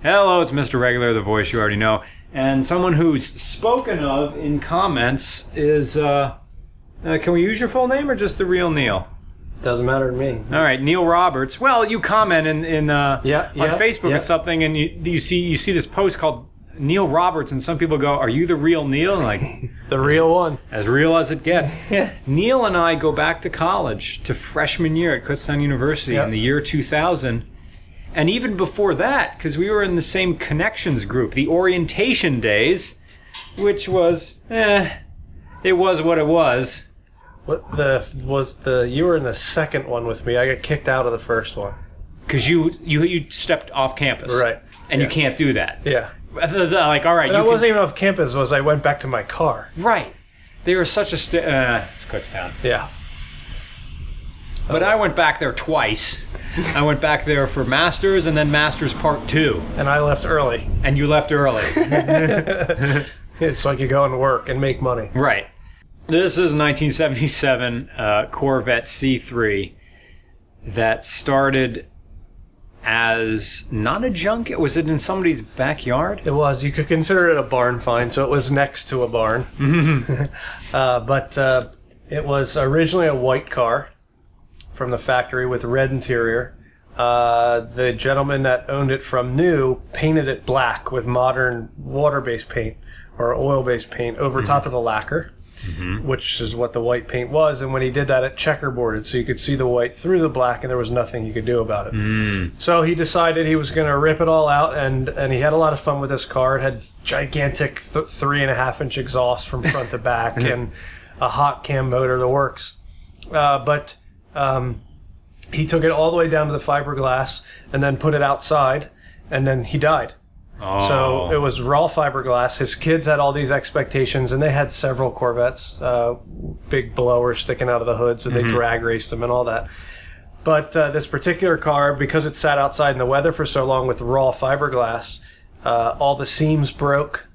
Hello, it's Mr. Regular, the voice you already know. And someone who's spoken of in comments is, can we use your full name or just the Real Neal? Doesn't matter to me. All right, Neal Roberts. Well, you comment on Facebook or something, and you see this post called Neal Roberts, and some people go, "Are you the Real Neal?" And like, the real one, as real as it gets. Neal and I go back to college, to freshman year at Kutztown University in the year 2000, and even before that, because we were in the same connections group, the orientation days, which was, it was what it was. You were in the second one with me. I got kicked out of the first one because you stepped off campus, right? And you can't do that. Yeah. Like, all right. But I wasn't even off campus. I went back to my car. Right. They were such a it's Kutztown. Yeah. But I went back there twice. I went back there for Masters and then Masters Part 2. And I left early. And you left early. It's like you go and work and make money. Right. This is 1977 Corvette C3 that started as not a junk. Was it in somebody's backyard? It was. You could consider it a barn find, so it was next to a barn. But it was originally a white car from the factory with red interior. The gentleman that owned it from new painted it black with modern water-based paint or oil-based paint over top of the lacquer. Which is what the white paint was, and when he did that, it checkerboarded, so you could see the white through the black, and there was nothing you could do about it. So he decided he was going to rip it all out, and he had a lot of fun with this car. It had gigantic 3.5-inch exhaust from front to back, and a hot cam motor, the works. But he took it all the way down to the fiberglass, and then put it outside, and then he died. Oh. So it was raw fiberglass. His kids had all these expectations, and they had several Corvettes, big blowers sticking out of the hoods, and they drag raced them and all that. But this particular car, because it sat outside in the weather for so long with raw fiberglass, all the seams broke.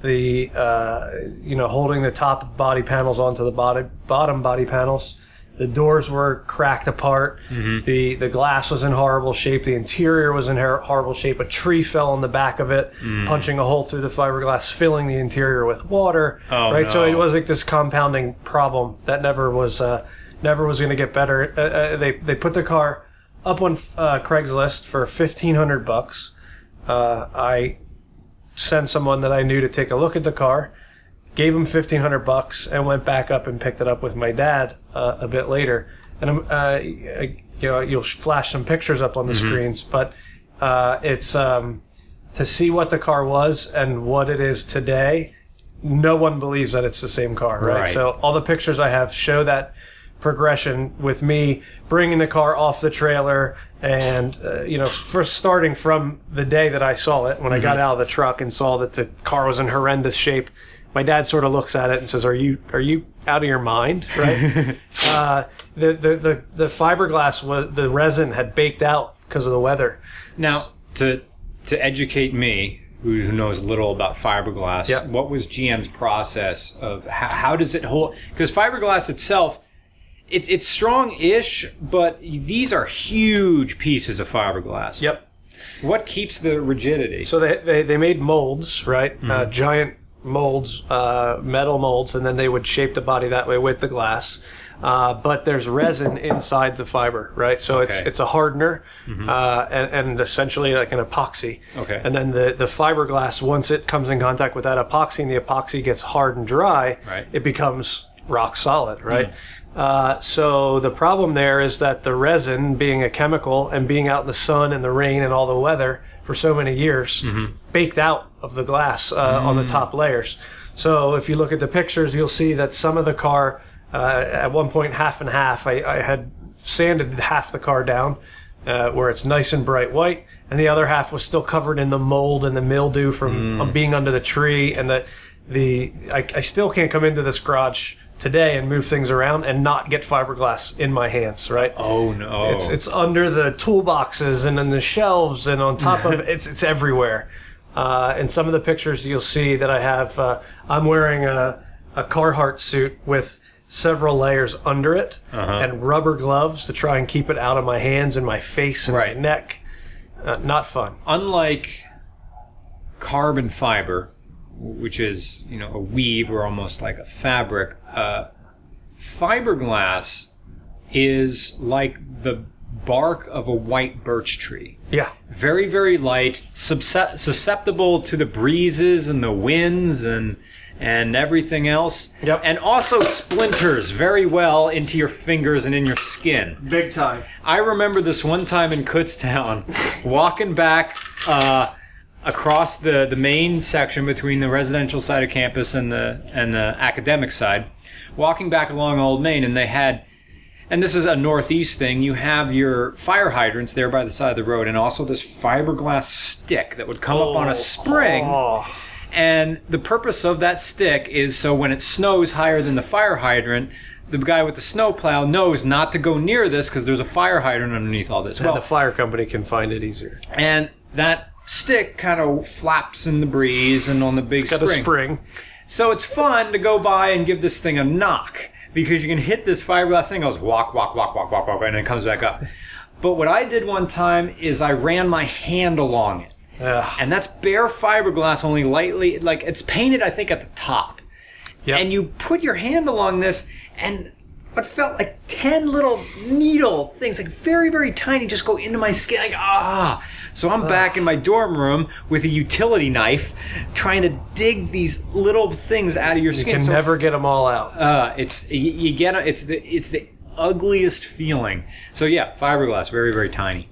The holding the top body panels onto the bottom body panels. The doors were cracked apart. The glass was in horrible shape. The interior was in horrible shape. A tree fell on the back of it, punching a hole through the fiberglass, filling the interior with water. No. So it was like this compounding problem that never was going to get better. They put the car up on Craigslist for $1,500. I sent someone that I knew to take a look at the car. Gave him $1,500 and went back up and picked it up with my dad a bit later. And you'll flash some pictures up on the screens, but it's to see what the car was and what it is today. No one believes that it's the same car, right? So all the pictures I have show that progression with me bringing the car off the trailer and first starting from the day that I saw it when I got out of the truck and saw that the car was in horrendous shape. My dad sort of looks at it and says, "Are you out of your mind?" Right? The fiberglass the resin had baked out because of the weather. Now, to educate me, who knows little about fiberglass, what was GM's process of how does it hold? Because fiberglass itself, it's strong-ish, but these are huge pieces of fiberglass. Yep. What keeps the rigidity? So they made molds, right? Giant molds, metal molds, and then they would shape the body that way with the glass. But there's resin inside the fiber, right? So it's a hardener and essentially like an epoxy. Okay. And then the fiberglass, once it comes in contact with that epoxy and the epoxy gets hard and dry, it becomes rock solid, right? So the problem there is that the resin, being a chemical and being out in the sun and the rain and all the weather for so many years, baked out of the glass on the top layers. So if you look at the pictures, you'll see that some of the car, at one point half and half, I had sanded half the car down where it's nice and bright white, and the other half was still covered in the mold and the mildew from being under the tree. And I still can't come into this garage today and move things around and not get fiberglass in my hands, right? Oh no! It's under the toolboxes and in the shelves and on top of it. It's everywhere. In some of the pictures you'll see that I have, I'm wearing a Carhartt suit with several layers under it and rubber gloves to try and keep it out of my hands and my face and my neck. Not fun. Unlike carbon fiber, which is, you know, a weave or almost like a fabric. Fiberglass is like the bark of a white birch tree. Yeah. Very, very light, susceptible to the breezes and the winds and everything else. Yep. And also splinters very well into your fingers and in your skin. Big time. I remember this one time in Kutztown, walking back across the main section between the residential side of campus and the academic side, walking back along Old Main, and they had, and this is a northeast thing, you have your fire hydrants there by the side of the road, and also this fiberglass stick that would come up on a spring. And the purpose of that stick is so when it snows higher than the fire hydrant, the guy with the snowplow knows not to go near this because there's a fire hydrant underneath all this. And the fire company can find it easier. And that stick kind of flaps in the breeze and on the big spring. It's got a spring. So it's fun to go by and give this thing a knock because you can hit this fiberglass thing, goes walk, walk, walk, walk, walk, walk, and then it comes back up. But what I did one time is I ran my hand along it. And that's bare fiberglass, only lightly, like it's painted, I think, at the top. Yep. And you put your hand along this, and what felt like 10 little needle things, like very, very tiny, just go into my skin, like, ah. So I'm back in my dorm room with a utility knife, trying to dig these little things out of your skin. You can never get them all out. It's the ugliest feeling. So yeah, fiberglass, very, very tiny.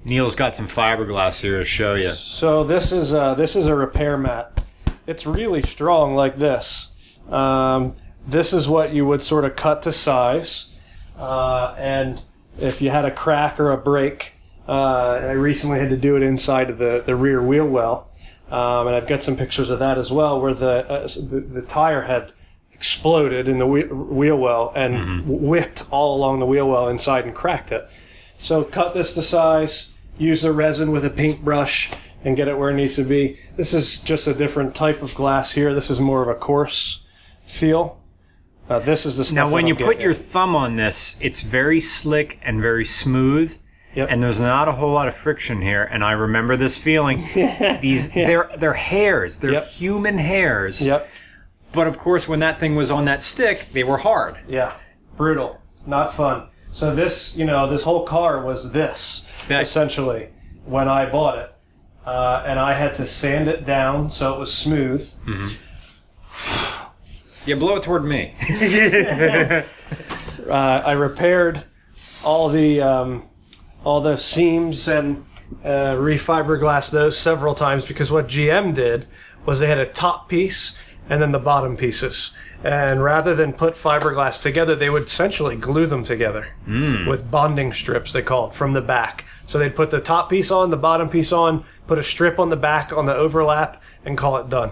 Neil's got some fiberglass here to show you. So this is a repair mat. It's really strong like this. This is what you would sort of cut to size. And if you had a crack or a break, I recently had to do it inside of the rear wheel well. And I've got some pictures of that as well, where the tire had exploded in the wheel well and whipped all along the wheel well inside and cracked it. So cut this to size. Use the resin with a paintbrush and get it where it needs to be. This is just a different type of glass here. This is more of a coarse feel. This is the stuff. Now, when you put your thumb on this, it's very slick and very smooth, and there's not a whole lot of friction here. And I remember this feeling. They're hairs. They're human hairs. Yep. But of course, when that thing was on that stick, they were hard. Yeah. Brutal. Not fun. So this, this whole car was this. Essentially, when I bought it, and I had to sand it down so it was smooth. Yeah, blow it toward me. I repaired all the seams and refiberglassed those several times because what GM did was they had a top piece and then the bottom pieces. And rather than put fiberglass together, they would essentially glue them together with bonding strips, they call it, from the back. So they'd put the top piece on, the bottom piece on, put a strip on the back on the overlap, and call it done.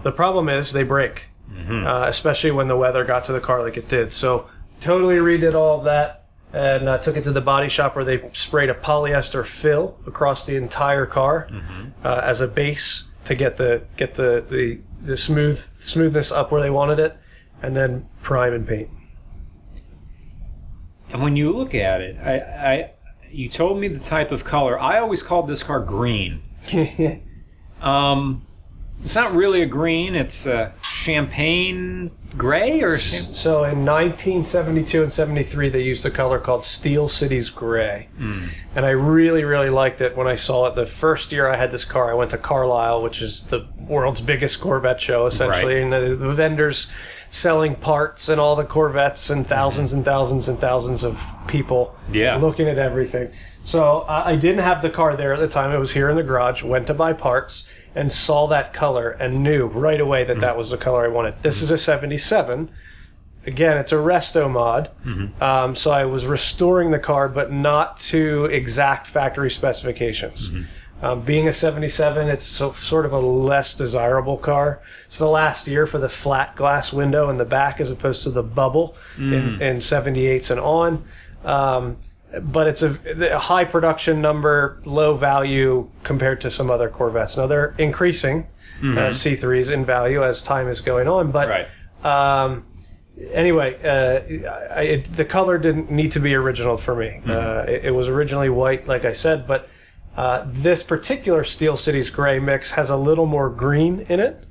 The problem is they break, especially when the weather got to the car like it did. So totally redid all of that and took it to the body shop where they sprayed a polyester fill across the entire car as a base to get the smoothness up where they wanted it, and then prime and paint. And when you look at it, you told me the type of color. I always called this car green. It's not really a green. It's a champagne gray or. So in 1972 and 73, they used a color called Steel Cities Gray, and I really, really liked it when I saw it. The first year I had this car, I went to Carlisle, which is the world's biggest Corvette show, essentially, and the vendors selling parts and all the Corvettes and thousands and thousands and thousands of people looking at everything. So I didn't have the car there at the time. It was here in the garage. Went to buy parts and saw that color and knew right away that that was the color I wanted. This is a 77. Again, it's a resto mod. So I was restoring the car, but not to exact factory specifications. Being a 77, it's sort of a less desirable car. It's the last year for the flat glass window in the back as opposed to the bubble in 78s and on. But it's a high production number, low value compared to some other Corvettes. Now they're increasing C3s in value as time is going on. But anyway, the color didn't need to be original for me. It was originally white, like I said, but This particular Steel Cities Gray mix has a little more green in it.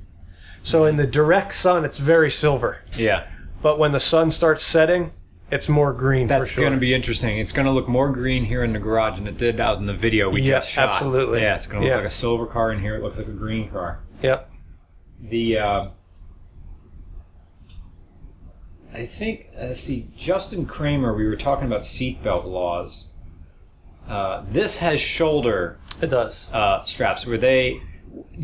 So in the direct sun, it's very silver. Yeah. But when the sun starts setting, it's more green. That's for sure. going to be interesting. It's going to look more green here in the garage than it did out in the video we just shot. Absolutely. Yeah, it's going to look like a silver car in here. It looks like a green car. Yep. I think, Justin Kramer, we were talking about seatbelt laws. This has shoulder It does. straps.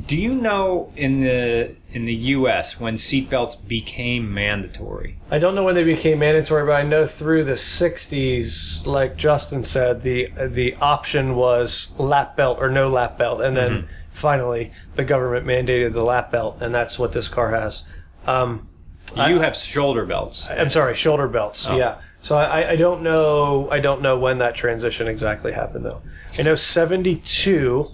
Do you know in the U.S. when seatbelts became mandatory? I don't know when they became mandatory, but I know through the 60s, like Justin said, the option was lap belt or no lap belt. And then finally, the government mandated the lap belt, and that's what this car has. You have shoulder belts. I'm sorry, shoulder belts. Oh. Yeah. So I don't know. I don't know when that transition exactly happened, though. I know 72.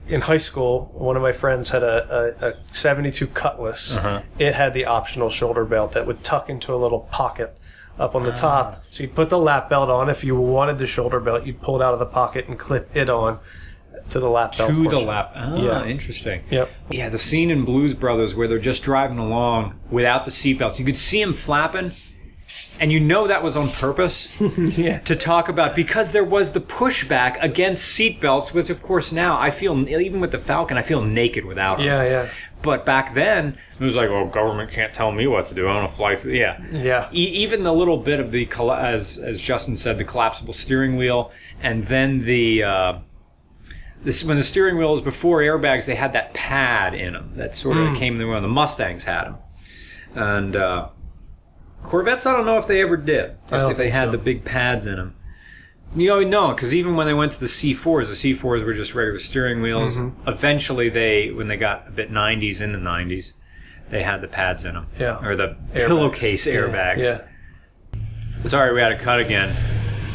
In high school, one of my friends had a 72 Cutlass. It had the optional shoulder belt that would tuck into a little pocket up on the top. So you'd put the lap belt on. If you wanted the shoulder belt, you'd pull it out of the pocket and clip it on to the lap belt. To the lap. Interesting. Yep. Yeah, the scene in Blues Brothers where they're just driving along without the seatbelts. You could see them flapping, and you know that was on purpose to talk about, because there was the pushback against seatbelts, which of course now I feel, even with the Falcon, I feel naked without them. Yeah. But back then, it was like, oh, government can't tell me what to do. I want to fly. Yeah. Even the little bit of the, as Justin said, the collapsible steering wheel, and then when the steering wheel was before airbags, they had that pad in them that sort of came in when the Mustangs had them. And Corvettes, I don't know if they ever did, if they had the big pads in them. You know, because even when they went to the C4s were just regular steering wheels. Eventually, when they got a bit 90s, in the 90s, they had the pads in them. Yeah. Or the pillowcase airbags. Yeah. Sorry, we had to cut again.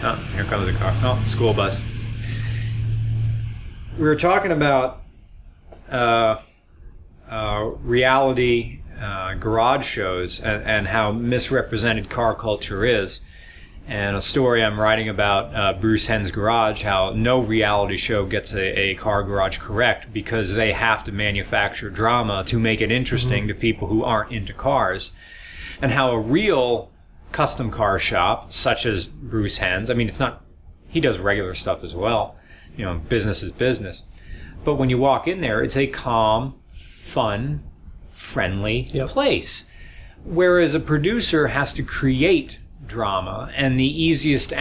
Oh, here comes the car. Oh, school bus. We were talking about reality garage shows and how misrepresented car culture is. And a story I'm writing about Bruce Henn's Garage, how no reality show gets a car garage correct because they have to manufacture drama to make it interesting to people who aren't into cars. And how a real custom car shop, such as Bruce Henn's, I mean, he does regular stuff as well. You know, business is business. But when you walk in there, it's a calm, fun, friendly place. Whereas a producer has to create drama and the easiest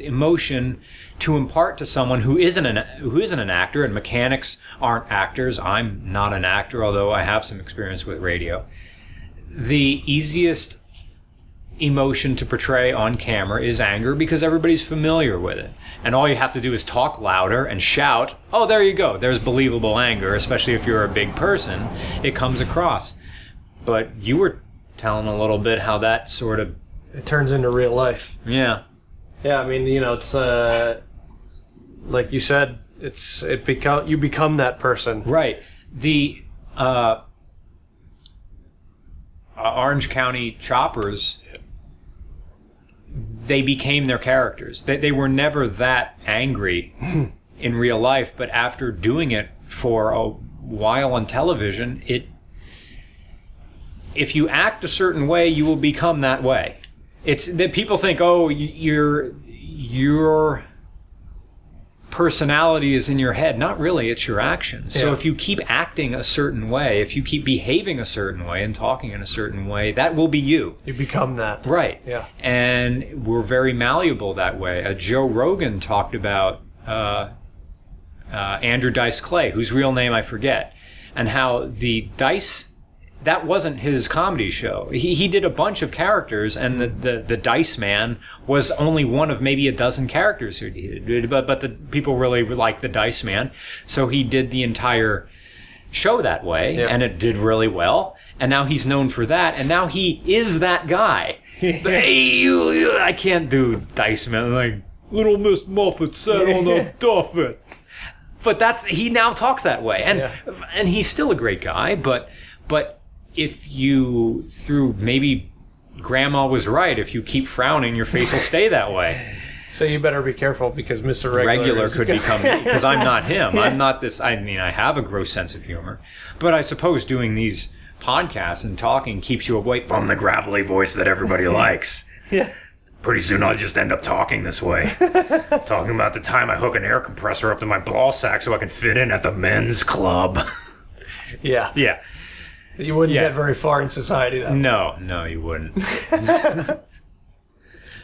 emotion to impart to someone who isn't an actor, and mechanics aren't actors. I'm not an actor, although I have some experience with radio. The easiest emotion to portray on camera is anger, because everybody's familiar with it, and all you have to do is talk louder and shout. Oh, there you go, there's believable anger, especially if you're a big person. It comes across. But you were telling a little bit how that sort of it turns into real life. Yeah. I mean, you know, it's like you said, you become that person. Right. The Orange County Choppers, they became their characters. They were never that angry in real life, but after doing it for a while on television, if you act a certain way, you will become that way. It's that people think, oh, your personality is in your head. Not really, it's your actions. So if you keep acting a certain way, if you keep behaving a certain way and talking in a certain way, that will be you. You become that. Right. Yeah. And we're very malleable that way. Joe Rogan talked about Andrew Dice Clay, whose real name I forget, and how the Dice... That wasn't his comedy show. He did a bunch of characters, and the Dice Man was only one of maybe a dozen characters who he did. But the people really liked the Dice Man, so he did the entire show that way, and it did really well. And now he's known for that, and now he is that guy. But, hey, I can't do Dice Man like Little Miss Muffet sat on a Duffet. But he now talks that way, and he's still a great guy, but if you, through maybe Grandma was right, if you keep frowning, your face will stay that way. So you better be careful because Mr. Regular Could become me because I'm not him. I'm not this. I mean, I have a gross sense of humor, but I suppose doing these podcasts and talking keeps you away from the gravelly voice that everybody likes. Yeah. Pretty soon I'll just end up talking this way. Talking about the time I hook an air compressor up to my ball sack so I can fit in at the men's club. Yeah. Yeah. You wouldn't get very far in society, though. No, you wouldn't.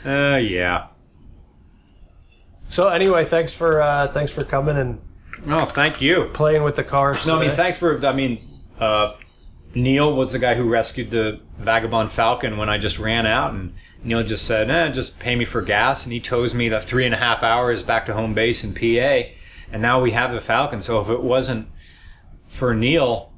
Yeah. So anyway, thanks for coming and thank you. playing with the cars. No, I mean, thanks for, Neal was the guy who rescued the Vagabond Falcon when I just ran out, and Neal just said, just pay me for gas, and he tows me the 3.5 hours back to home base in PA, and now we have the Falcon. So if it wasn't for Neal,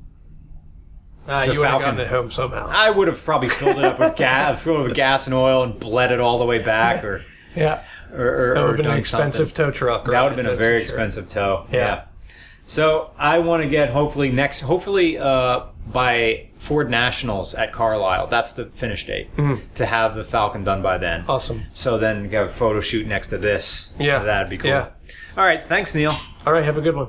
you would have gotten it home somehow. I would have probably filled it up with gas and oil and bled it all the way back, or yeah, or that would have been done an expensive something. tow truck. That would have been a very expensive tow. Yeah. So I want to get hopefully by Ford Nationals at Carlisle. That's the finish date to have the Falcon done by then. Awesome. So then you have a photo shoot next to this. Yeah, that'd be cool. Yeah. All right. Thanks, Neal. All right. Have a good one.